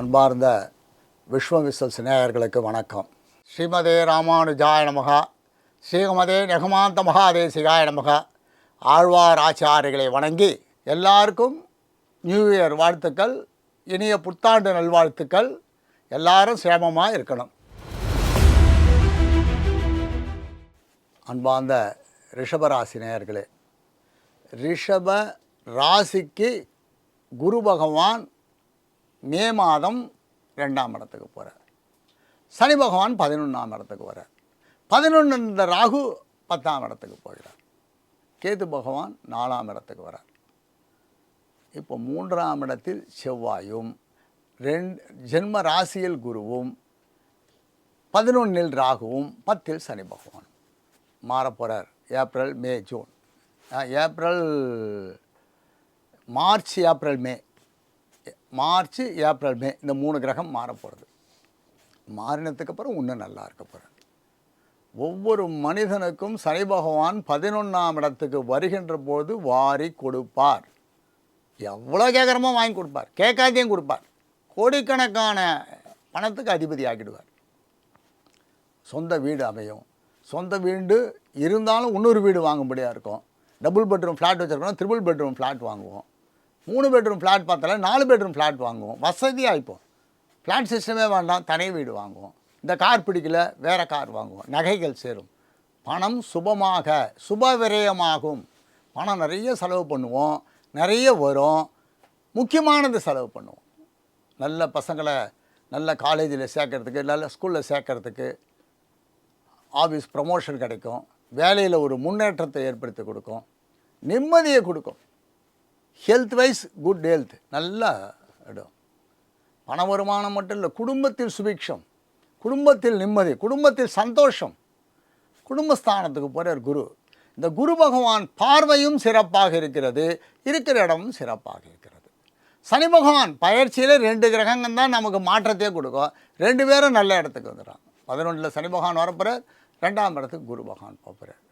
அன்பார்ந்த விஸ்வமிசல்ஸ் நேயர்களுக்கு வணக்கம். ஸ்ரீமதே ராமானுஜாய நமக, ஸ்ரீமதே நெகுமாந்த மகாதேசிகாய நமக. ஆழ்வார் ஆச்சாரிகளை வணங்கி எல்லாருக்கும் நியூ இயர் வாழ்த்துக்கள், இனிய புத்தாண்டு நல்வாழ்த்துக்கள். எல்லாரும் சேமமாக இருக்கணும். அன்பார்ந்த ரிஷபராசி நேயர்களே, ரிஷப ராசிக்கு குரு பகவான் மே மாதம் 2ஆம் இடத்துக்கு போகிறார். சனி பகவான் 11ஆம் இடத்துக்கு வரார். 11 இந்த ராகு 10ஆம் இடத்துக்கு போகிறார். கேது பகவான் 4ஆம் இடத்துக்கு வரார். இப்போ 3ஆம் இடத்தில் செவ்வாயும், ஜென்ம ராசியில் குருவும், 11இல் ராகுவும், 10இல் சனி பகவான் மாறப்போகிறார். April May June, March April May இந்த 3 கிரகம் மாறப்போகிறது. மாறினத்துக்கு அப்புறம் இன்னும் நல்லா இருக்க போகிறார். ஒவ்வொரு மனிதனுக்கும் சனி பகவான் 11ஆம் இடத்துக்கு வருகின்ற போது வாரி கொடுப்பார். எவ்வளோ கேட்குறமோ வாங்கி கொடுப்பார், கேட்காதையும் கொடுப்பார். கோடிக்கணக்கான பணத்துக்கு அதிபதி ஆக்கிடுவார். சொந்த வீடு அமையும். சொந்த வீடு இருந்தாலும் இன்னொரு வீடு வாங்கும்படியாக இருக்கும். டபுள் பெட்ரூம் ஃப்ளாட் வச்சுருக்கோம், ட்ரிபிள் பெட்ரூம் ஃப்ளாட் வாங்குவோம். 3 பெட்ரூம் ஃப்ளாட் பார்த்தால 4 பெட்ரூம் ஃப்ளாட் வாங்குவோம். வசதியாக இப்போ ஃப்ளாட் சிஸ்டமே வேண்டாம், தனி வீடு வாங்குவோம். இந்த கார் பிடிக்கல, வேறு கார் வாங்குவோம். நகைகள் சேரும். பணம் சுபமாக சுப விரயமாகும். பணம் நிறைய செலவு பண்ணுவோம், நிறைய வரும். முக்கியமானது செலவு பண்ணுவோம். நல்ல பசங்களை நல்ல காலேஜில் சேர்க்கறதுக்கு, நல்ல ஸ்கூலில் சேர்க்கறதுக்கு, ஆஃபீஸ் ப்ரமோஷன் கிடைக்கும், வேலையில் ஒரு முன்னேற்றத்தை ஏற்படுத்தி கொடுக்கும், நிம்மதியை கொடுக்கும். ஹெல்த் வைஸ் குட் ஹெல்த், நல்ல இடம். பண வருமானம் மட்டும் இல்லை, குடும்பத்தில் சுபிக்ஷம், குடும்பத்தில் நிம்மதி, குடும்பத்தில் சந்தோஷம். குடும்பஸ்தானத்துக்கு போகிறார் குரு. இந்த குரு பகவான் பார்வையும் சிறப்பாக இருக்கிறது, இருக்கிற இடமும் சிறப்பாக இருக்கிறது. சனி பகவான் பயிற்சியில் 2 கிரகங்கள் தான் நமக்கு மாற்றத்தையே கொடுக்கும். 2 பேரும் நல்ல இடத்துக்கு வந்துடுறாங்க. 11இல் சனி பகவான் வரப்போகிறார், 2ஆம் இடத்துக்கு குரு பகவான் போகிறார்.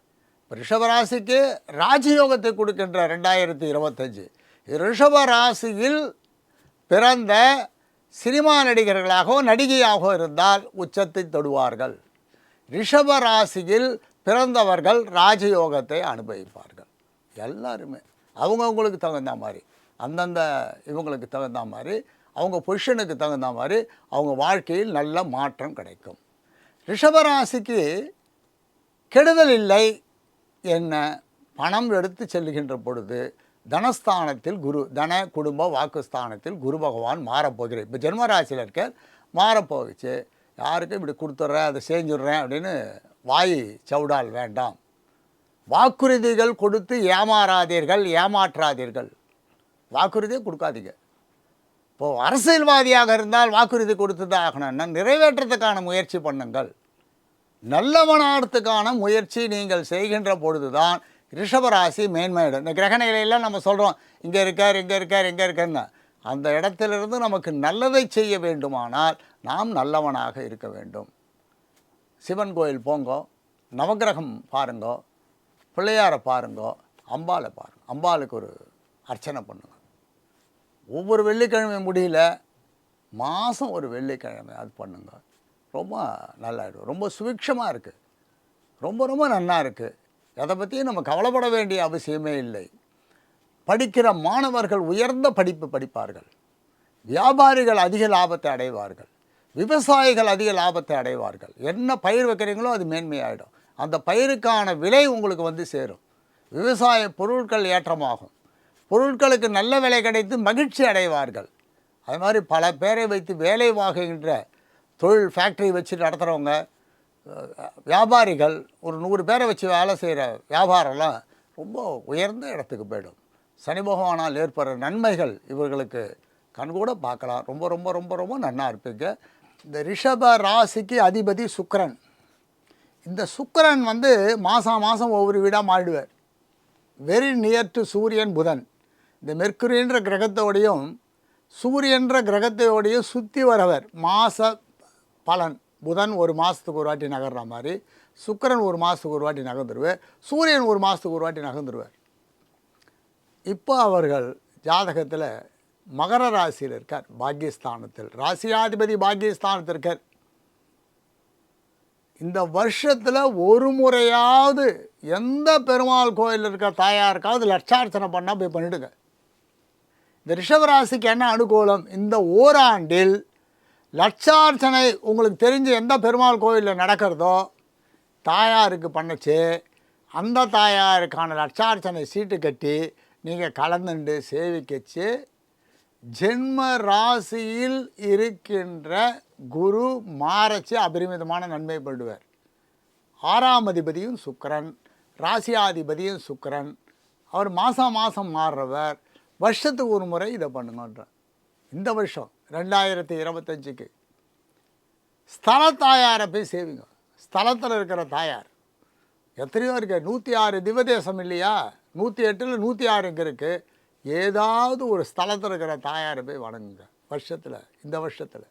ரிஷபராசிக்கு ராஜயோகத்தை கொடுக்கின்ற 2025. ரிஷபராசியில் பிறந்த சினிமா நடிகர்களாகவோ நடிகையாகவோ இருந்தால் உச்சத்தை தொடுவார்கள். ரிஷபராசியில் பிறந்தவர்கள் ராஜயோகத்தை அனுபவிப்பார்கள். எல்லாருமே அவங்கவுங்களுக்கு தகுந்த மாதிரி, அந்தந்த இவங்களுக்கு தகுந்த மாதிரி, அவங்க பொசிஷனுக்கு தகுந்த மாதிரி அவங்க வாழ்க்கையில் நல்ல மாற்றம் கிடைக்கும். ரிஷபராசிக்கு கெடுதல் இல்லை. என்ன? பணம் எடுத்து செல்லுகின்ற பொழுது தனஸ்தானத்தில் குரு, தன குடும்ப வாக்குஸ்தானத்தில் குரு பகவான் மாறப்போகிறேன். இப்போ ஜென்மராசியில் இருக்க மாறப்போகுச்சு. யாருக்கும் இப்படி கொடுத்துட்றேன், அதை செஞ்சுட்றேன் அப்படின்னு வாய் சவுடால் வேண்டாம். வாக்குறுதிகள் கொடுத்து ஏமாறாதீர்கள், ஏமாற்றாதீர்கள். வாக்குறுதியை கொடுக்காதீங்க. இப்போது அரசியல்வாதியாக இருந்தால் வாக்குறுதி கொடுத்து தான் ஆகணும்னா நிறைவேற்றத்துக்கான முயற்சி பண்ணுங்கள். நல்லவனாகிறதுக்கான முயற்சி நீங்கள் செய்கின்ற பொழுது தான் ரிஷபராசி மேன்மையிடும். இந்த கிரகநிலையெல்லாம் நம்ம சொல்கிறோம், இங்கே இருக்கார், இங்கே இருக்கார், இங்கே இருக்காருன்னு. அந்த இடத்திலிருந்து நமக்கு நல்லதை செய்ய வேண்டுமானால் நாம் நல்லவனாக இருக்க வேண்டும். சிவன் கோயில் போங்கோ, நவகிரகம் பாருங்கோ, பிள்ளையாரை பாருங்கோ, அம்பாளை பாருங்க. அம்பாளுக்கு ஒரு அர்ச்சனை பண்ணுங்க. ஒவ்வொரு வெள்ளிக்கிழமை முடியல, மாதம் ஒரு வெள்ளிக்கிழமை அது பண்ணுங்க. ரொம்ப நல்லாயிடும். ரொம்ப சுபிக்ஷமாக இருக்குது. ரொம்ப நல்லா இருக்குது. அதை பற்றியும் நம்ம கவலைப்பட வேண்டிய அவசியமே இல்லை. படிக்கிற மாணவர்கள் உயர்ந்த படிப்பு படிப்பார்கள். வியாபாரிகள் அதிக லாபத்தை அடைவார்கள். விவசாயிகள் அதிக லாபத்தை அடைவார்கள். என்ன பயிர் வைக்கிறீங்களோ அது மேன்மையாகிடும். அந்த பயிருக்கான விலை உங்களுக்கு வந்து சேரும். விவசாய பொருட்கள் ஏற்றமாகும். பொருட்களுக்கு நல்ல விலை கிடைத்து மகிழ்ச்சி அடைவார்கள். அது மாதிரி பல பேரை வைத்து வேலை வாங்குகின்ற தொழில் ஃபேக்ட்ரி வச்சு நடத்துகிறவங்க, வியாபாரிகள், ஒரு 100 பேரை வச்சு வேலை செய்கிற வியாபாரம்லாம் ரொம்ப உயர்ந்த இடத்துக்கு போயிடும். சனி பகவானால் ஏற்படுற நன்மைகள் இவர்களுக்கு கண்கூட பார்க்கலாம். ரொம்ப ரொம்ப ரொம்ப ரொம்ப நன்னா இருப்பீங்க. இந்த ரிஷப ராசிக்கு அதிபதி சுக்கிரன். இந்த சுக்கிரன் வந்து மாதம் ஒவ்வொரு வீடாக மாறிடுவார். வெரி நியர் டு சூரியன் புதன். இந்த மெர்க்குரின்ற கிரகத்தோடையும் சூரியன்ற கிரகத்தோடையும் சுற்றி வரவர். மாத பலன் புதன் ஒரு மாதத்துக்கு ஒரு வாட்டி நகர்ற மாதிரி, சுக்கிரன் ஒரு மாதத்துக்கு ஒரு வாட்டி நகர்ந்துருவார், சூரியன் ஒரு மாதத்துக்கு ஒரு வாட்டி நகர்ந்துருவார். இப்போ அவர்கள் ஜாதகத்தில் மகர ராசியில் இருக்கார், பாக்கியஸ்தானத்தில். ராசியாதிபதி பாக்கியஸ்தானத்தில் இருக்கார். இந்த வருஷத்தில் ஒரு முறையாவது எந்த பெருமாள் கோயில் இருக்க தாயாருக்காவது லட்சார்ச்சனை பண்ணால் போய் பண்ணிவிடுங்க. இந்த ரிஷபராசிக்கு என்ன அனுகூலம்? இந்த ஓராண்டில் லட்சார்ச்சனை உங்களுக்கு தெரிஞ்ச எந்த பெருமாள் கோயிலில் நடக்கிறதோ தாயாருக்கு பண்ணச்சு, அந்த தாயாருக்கான லட்சார்ச்சனை சீட்டு கட்டி நீங்கள் கலந்துண்டு சேவிக்கச்சு ஜென்ம ராசியில் இருக்கின்ற குரு மாறச்சு அபரிமிதமான நன்மை படுவார். 6ஆம் அதிபதியும் சுக்கிரன், ராசியாதிபதியும் சுக்கிரன். அவர் மாதம் மாறுறவர். வருஷத்துக்கு ஒரு முறை இதை பண்ணுங்கன்ற. இந்த வருஷம் 2025க்கு ஸ்தல தாயாரை போய் சேவிங்க. ஸ்தலத்தில் இருக்கிற தாயார் எத்தனையோ இருக்குது. 106 திவதேசம் இல்லையா? 108ல் 106 இங்கே இருக்குது. ஏதாவது ஒரு ஸ்தலத்தில் இருக்கிற தாயாரை போய் வணங்குங்க வருஷத்தில். இந்த வருஷத்தில்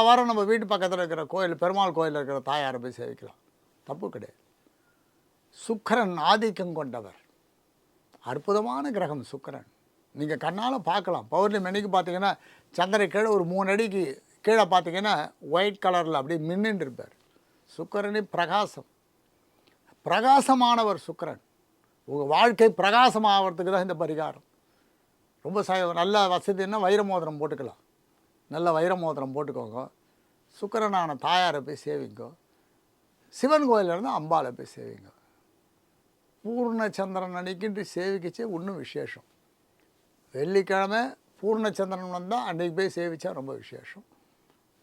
வாரம் நம்ம வீட்டு பக்கத்தில் இருக்கிற கோயில், பெருமாள் கோயிலில் இருக்கிற தாயாரை போய் சேவிக்கலாம், தப்பு கிடையாது. சுக்கிரன் ஆதிக்கம் கொண்டவர், அற்புதமான கிரகம் சுக்கிரன். நீங்கள் கண்ணால் பார்க்கலாம். பௌர்ணமி அன்னைக்கு பார்த்தீங்கன்னா சந்திரன் கீழே ஒரு 3 அடிக்கு கீழே பார்த்தீங்கன்னா ஒயிட் கலரில் அப்படியே மின்னுட்டு இருப்பார். சுக்கிரனின் பிரகாசமானவர் சுக்கிரன். உங்கள் வாழ்க்கை பிரகாசமாகிறதுக்கு தான் இந்த பரிகாரம். ரொம்ப நல்ல வசதின்னா வைர மோதிரம் போட்டுக்கலாம். நல்ல வைர மோதிரம் போட்டுக்கோங்க. சுக்கிரனான தாயாரை போய் சேவிங்கோ. சிவன் கோயிலிருந்து அம்பாவை போய் சேவிங்க. பூர்ணச்சந்திரன் அன்னைக்கு சேவிக்கிச்சு இன்னும் விசேஷம். வெள்ளிக்கிழமை பூர்ணச்சந்திரன் வந்தால் அன்றைக்கி போய் சேவிச்சா ரொம்ப விசேஷம்.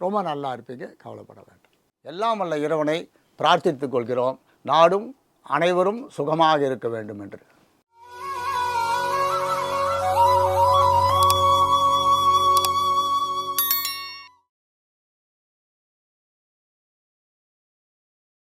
ரொம்ப நல்லா இருப்பீங்க, கவலைப்பட வேண்டாம். எல்லாம் வல்ல இறைவனை பிரார்த்தித்துக் கொள்கிறோம். நாடும் அனைவரும் சுகமாக இருக்க வேண்டும் என்று.